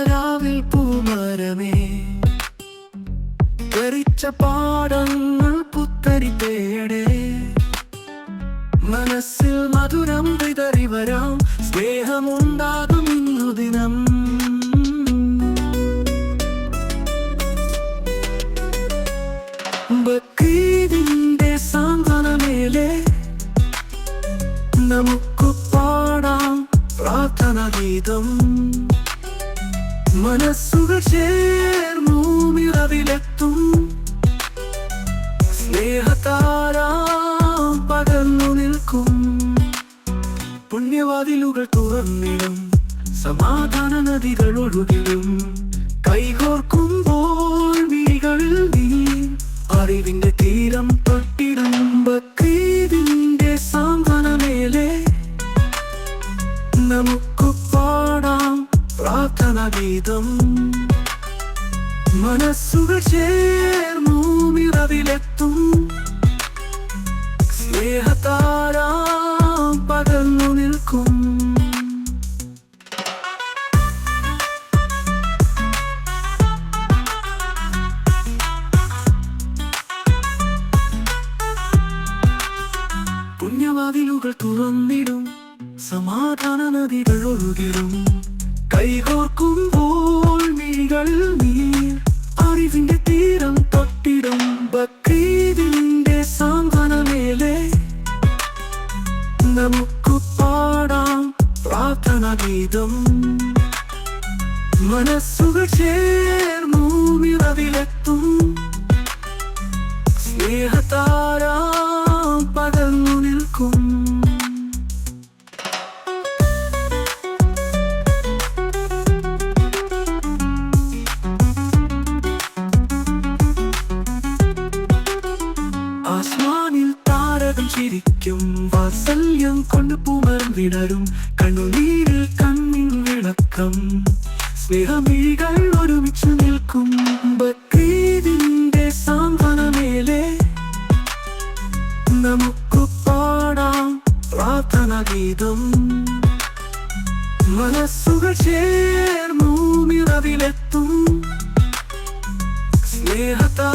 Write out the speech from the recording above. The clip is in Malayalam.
രാവിൽ പൂമരമേ ധരിച്ച പാടങ്ങൾ പുത്തരി തേടേ മനസ്സിൽ മധുരം വിതറി വരാം സ്നേഹമുണ്ടാകും ഇന്നു ദിനം ബക്രീദിന്റെ സാന്ത്വനമേലെ നമുക്ക് പാടാം പ്രാർത്ഥന ഗീതം മനസ്സുകൾ ചേർന്നു മിറവിലെത്തും സ്നേഹത്താരാം പകർന്നു നിൽക്കും പുണ്യവാതിലുകൾ തുറന്നിടും സമാധാന നദികൾ ഒഴുകിടും കൈകോർക്കുമ്പോൾ മിഴികളിൽ നീ അറിവിന്റെ തീരം തൊട്ടിടും ബക്രീദിന്റെ സാന്ത്വനമേലെ നമുക്ക് പാടാം പ്രാർത്ഥന ഗീതം മനസ്സുകൾ ചേർന്നു മിറവിലെത്തും സ്നേഹത്താരാം പകർന്നു നിൽക്കും പുണ്യവാതിലുകൾ തുറന്നിടും സമാധാന നദികൾ ഒഴുകിടും കൈകോർക്കുമ്പോൾ മിഴികൾ നീർ അറിവിന്റെ തീരം തൊട്ടിടും ബക്രീദിന്റെ സാന്ത്വനമേലെ നമുക്ക് പാടാം പ്രാർത്ഥന ഗീതം മനസ്സുകൾ ചേർന്നു മിറവിലെത്തും സ്നേഹത്താരാം പകർന്നു നിൽക്കും ആസ്മാനിൽ താരകം ചിരിക്കും വാത്സല്യം കൊണ്ട് പൂമരം വിടരും കണ്ണുനീരിൽ കണ്ണിൻ വിളക്കം സ്നേഹമിഴികൾ ഒരുമിച്ച് നിൽക്കും ബക്രീദിന്റെ സാന്ത്വനമേലെ നമുക്ക് പാടാം പ്രാർത്ഥന ഗീതം മനസ്സുകൾ ചേർന്നു മിറവിലെത്തും സ്നേഹത്താ